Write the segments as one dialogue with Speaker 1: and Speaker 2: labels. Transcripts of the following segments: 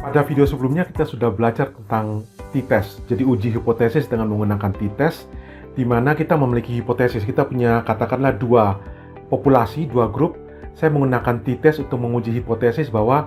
Speaker 1: Pada video sebelumnya kita sudah belajar tentang t-test, jadi uji hipotesis dengan menggunakan t-test, di mana kita memiliki hipotesis. Kita punya katakanlah dua populasi, dua grup. Saya menggunakan t-test untuk menguji hipotesis bahwa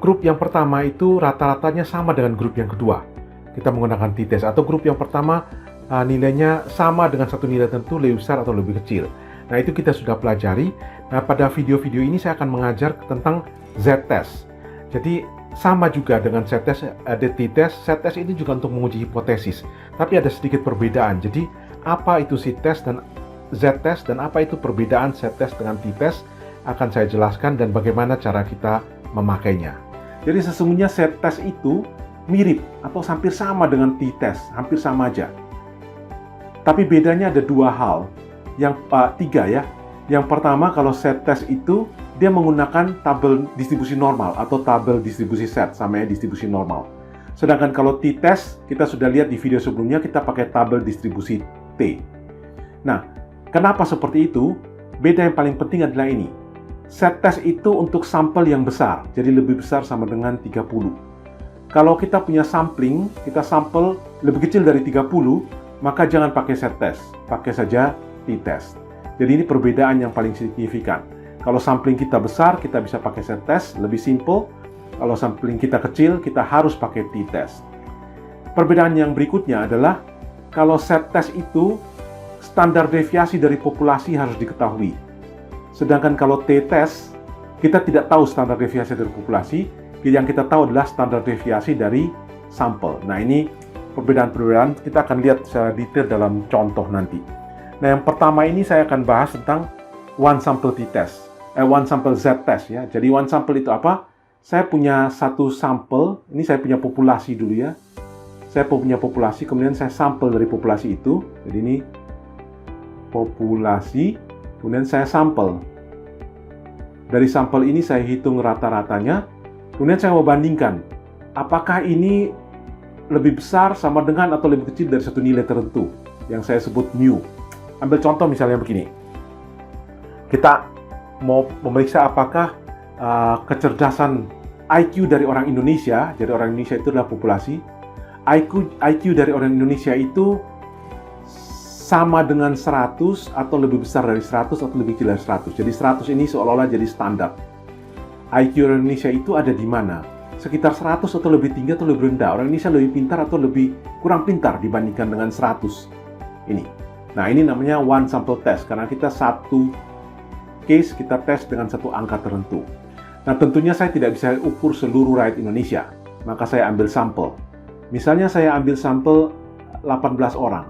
Speaker 1: grup yang pertama itu rata-ratanya sama dengan grup yang kedua. Kita menggunakan t-test, atau grup yang pertama nilainya sama dengan satu nilai tertentu, lebih besar atau lebih kecil. Nah, itu kita sudah pelajari. Nah, pada video-video ini saya akan mengajar tentang z-test. Jadi sama juga dengan z-test, ada t-test. Z-test ini juga untuk menguji hipotesis, tapi ada sedikit perbedaan. Jadi apa itu z-test dan z-test, dan apa itu perbedaan z-test dengan t-test akan saya jelaskan, dan bagaimana cara kita memakainya. Jadi sesungguhnya z-test itu mirip atau hampir sama dengan t-test, hampir sama aja. Tapi bedanya ada dua hal, tiga ya. Yang pertama, kalau z-test itu dia menggunakan tabel distribusi normal atau tabel distribusi set, sama ya, distribusi normal. Sedangkan kalau t-test, kita sudah lihat di video sebelumnya, kita pakai tabel distribusi T. Nah, kenapa seperti itu? Beda yang paling penting adalah ini. Z-test itu untuk sampel yang besar, jadi lebih besar sama dengan 30. Kalau kita punya sampling, kita sampel lebih kecil dari 30, maka jangan pakai z-test, pakai saja t-test. Jadi ini perbedaan yang paling signifikan. Kalau sampling kita besar, kita bisa pakai z-test, lebih simple. Kalau sampling kita kecil, kita harus pakai t-test. Perbedaan yang berikutnya adalah, kalau z-test itu, standar deviasi dari populasi harus diketahui. Sedangkan kalau t-test, kita tidak tahu standar deviasi dari populasi, yang kita tahu adalah standar deviasi dari sampel. Nah, ini perbedaan-perbedaan kita akan lihat secara detail dalam contoh nanti. Nah, yang pertama ini saya akan bahas tentang one sample t-test. One sample z-test ya. Jadi one sample itu apa? Saya punya satu sampel, ini saya punya populasi dulu ya. Saya punya populasi, kemudian saya sampel dari populasi itu. Jadi ini populasi, kemudian saya sampel. Dari sampel ini saya hitung rata-ratanya, kemudian saya mau bandingkan. Apakah ini lebih besar, sama dengan, atau lebih kecil dari satu nilai tertentu, yang saya sebut mu. Ambil contoh misalnya begini. Kita mau memeriksa apakah kecerdasan IQ dari orang Indonesia, jadi orang Indonesia itu adalah populasi, IQ dari orang Indonesia itu sama dengan 100 atau lebih besar dari 100 atau lebih kecil dari 100. Jadi 100 ini seolah-olah jadi standar. IQ orang Indonesia itu ada di mana? Sekitar 100 atau lebih tinggi atau lebih rendah. Orang Indonesia lebih pintar atau lebih kurang pintar dibandingkan dengan 100 ini. Nah, ini namanya one sample test, karena kita satu case kita tes dengan satu angka tertentu. Nah, tentunya saya tidak bisa ukur seluruh rakyat Indonesia, maka saya ambil sampel. Misalnya saya ambil sampel 18 orang.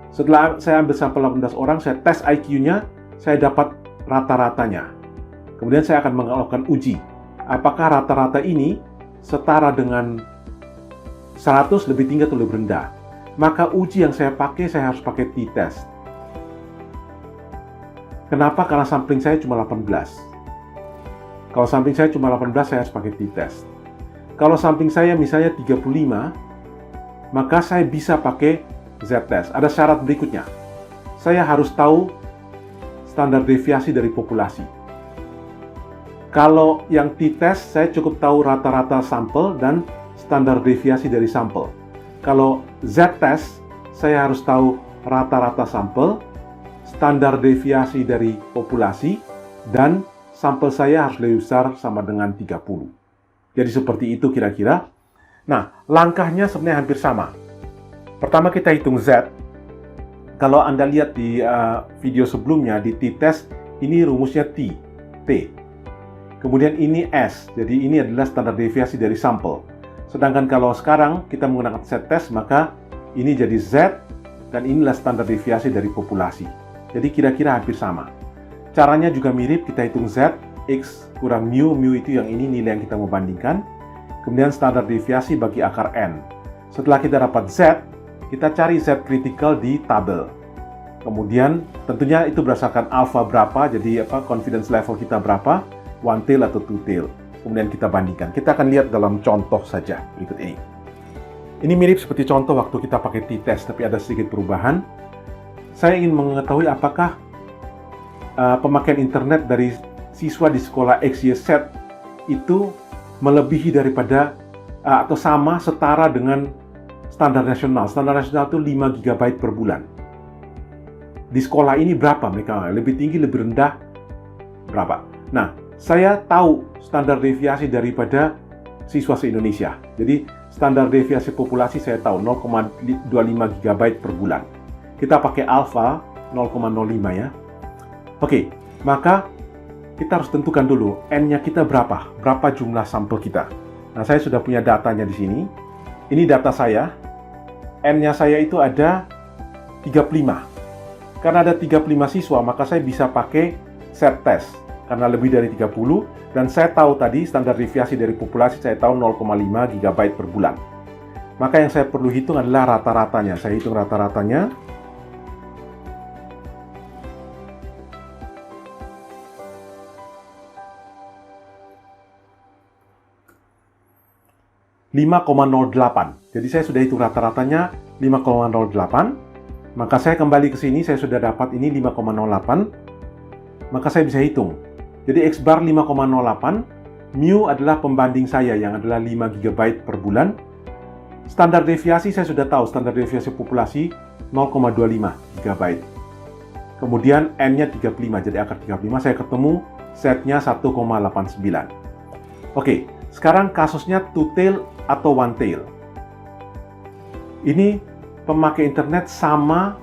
Speaker 1: Setelah saya ambil sampel 18 orang, saya tes IQ-nya, saya dapat rata-ratanya. Kemudian saya akan melakukan uji. Apakah rata-rata ini setara dengan 100, lebih tinggi atau lebih rendah? Maka uji yang saya harus pakai t-test. Kenapa? Karena sampling saya cuma 18. Kalau sampling saya cuma 18, saya harus pakai t-test. Kalau sampling saya misalnya 35, maka saya bisa pakai z-test. Ada syarat berikutnya. Saya harus tahu standar deviasi dari populasi. Kalau yang t-test, saya cukup tahu rata-rata sampel dan standar deviasi dari sampel. Kalau z-test, saya harus tahu rata-rata sampel, standar deviasi dari populasi, dan sampel saya harus lebih besar sama dengan 30. Jadi seperti itu kira-kira. Nah, langkahnya sebenarnya hampir sama. Pertama kita hitung Z. Kalau Anda lihat di video sebelumnya, di t-test, ini rumusnya T. Kemudian ini S, jadi ini adalah standar deviasi dari sampel. Sedangkan kalau sekarang kita menggunakan z-test, maka ini jadi Z, dan inilah standar deviasi dari populasi. Jadi kira-kira hampir sama. Caranya juga mirip, kita hitung Z, X kurang mu, mu itu yang ini nilai yang kita mau bandingkan. Kemudian standar deviasi bagi akar N. Setelah kita dapat Z, kita cari Z critical di tabel. Kemudian tentunya itu berdasarkan alpha berapa, jadi confidence level kita berapa, one tail atau two tail. Kemudian kita bandingkan. Kita akan lihat dalam contoh saja berikut ini. Ini mirip seperti contoh waktu kita pakai t-test, tapi ada sedikit perubahan. Saya ingin mengetahui apakah pemakaian internet dari siswa di sekolah XYZ itu melebihi daripada atau sama setara dengan standar nasional. Standar nasional itu 5 GB per bulan. Di sekolah ini berapa mereka? Lebih tinggi, lebih rendah, berapa? Nah, saya tahu standar deviasi daripada siswa se-Indonesia. Jadi, standar deviasi populasi saya tahu 0,25 GB per bulan. Kita pakai alfa 0,05 ya. Oke, maka kita harus tentukan dulu N-nya kita berapa jumlah sampel kita. Nah, saya sudah punya datanya di sini. Ini data saya. N-nya saya itu ada 35. Karena ada 35 siswa, maka saya bisa pakai set test. Karena lebih dari 30, dan saya tahu tadi standar deviasi dari populasi saya tahu 0,5 GB per bulan. Maka yang saya perlu hitung adalah rata-ratanya. Saya hitung rata-ratanya. ,08. Jadi saya sudah hitung rata-ratanya 5,08. Maka saya kembali ke sini, saya sudah dapat ini 5,08. Maka saya bisa hitung. Jadi X bar 5,08, mu adalah pembanding saya yang adalah 5 GB per bulan. Standar deviasi saya sudah tahu, standar deviasi populasi 0,25 GB. Kemudian N-nya 35, jadi akar 35, saya ketemu setnya 1,89. Oke, sekarang kasusnya two tail atau one tail. Ini pemakai internet sama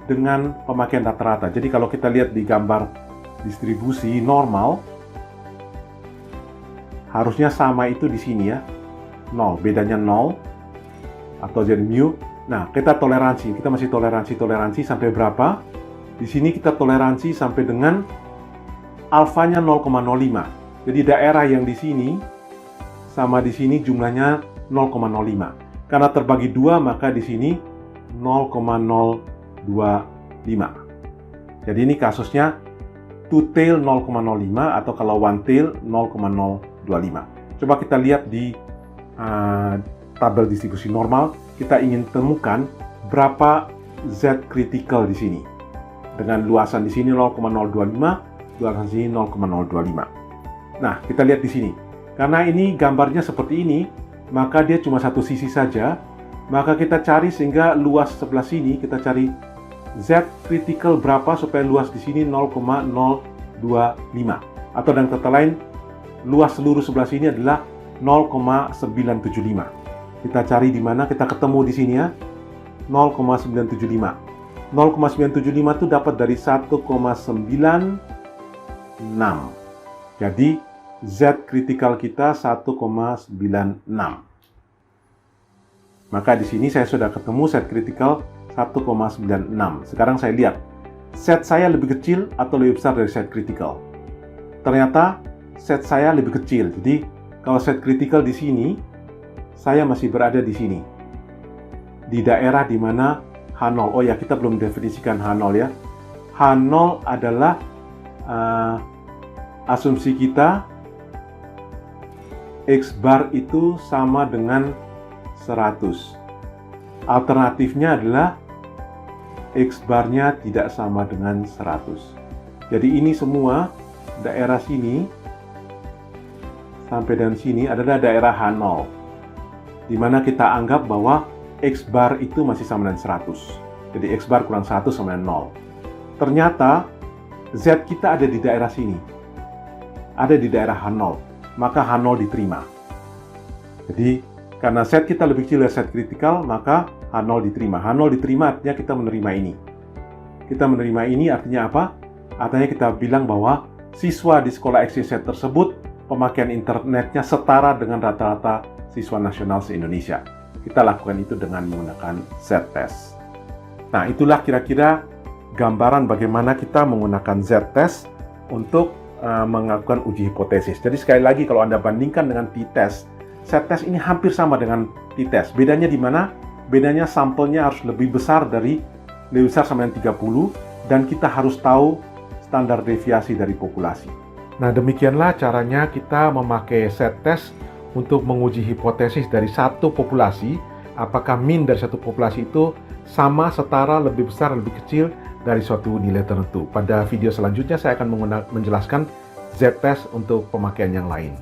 Speaker 1: dengan pemakaian rata-rata. Jadi kalau kita lihat di gambar distribusi normal, harusnya sama itu di sini ya, 0, bedanya 0 atau jadi mu. Nah, kita toleransi, kita masih toleransi sampai berapa? Di sini kita toleransi sampai dengan alfanya 0,05. Jadi daerah yang di sini sama di sini jumlahnya 0,05. Karena terbagi 2, maka di sini 0,025. Jadi ini kasusnya two tail 0,05 atau kalau one tail 0,025. Coba kita lihat di tabel distribusi normal, kita ingin temukan berapa Z critical di sini. Dengan luasan di sini 0,025, luasan di sini 0,025. Nah, kita lihat di sini. Karena ini gambarnya seperti ini, maka dia cuma satu sisi saja. Maka kita cari sehingga luas sebelah sini, kita cari Z critical berapa supaya luas di sini 0,025. Atau dengan kata lain, luas seluruh sebelah sini adalah 0,975. Kita cari di mana, kita ketemu di sini ya, 0,975. 0,975 itu dapat dari 1,96. Jadi Z critical kita 1,96. Maka di sini saya sudah ketemu set critical 1,96. Sekarang saya lihat, set saya lebih kecil atau lebih besar dari set critical. Ternyata set saya lebih kecil. Jadi kalau set critical di sini, saya masih berada di sini. Di daerah di mana H0. Oh ya, kita belum definisikan H0 ya. H0 adalah asumsi kita X bar itu sama dengan 100. Alternatifnya adalah X barnya tidak sama dengan 100. Jadi ini semua daerah sini sampai dan sini adalah daerah H0, di mana kita anggap bahwa X bar itu masih sama dengan 100. Jadi X bar kurang 1 sama dengan 0. Ternyata Z kita ada di daerah sini, ada di daerah H0, maka H0 diterima. Jadi karena set kita lebih kecil dari set kritikal, maka H0 diterima. H0 diterima artinya kita menerima ini. Kita menerima ini artinya apa? Artinya kita bilang bahwa siswa di sekolah XYZ tersebut pemakaian internetnya setara dengan rata-rata siswa nasional se-Indonesia. Kita lakukan itu dengan menggunakan Z-test. Nah, itulah kira-kira gambaran bagaimana kita menggunakan Z-test untuk melakukan uji hipotesis. Jadi sekali lagi kalau Anda bandingkan dengan t-test, Z-test ini hampir sama dengan t-test. Bedanya di mana? Bedanya sampelnya harus lebih besar sama dengan 30, dan kita harus tahu standar deviasi dari populasi. Nah, demikianlah caranya kita memakai Z-test untuk menguji hipotesis dari satu populasi, apakah mean dari satu populasi itu sama, setara, lebih besar, lebih kecil dari suatu nilai tertentu. Pada video selanjutnya saya akan menjelaskan Z-test untuk pemakaian yang lain.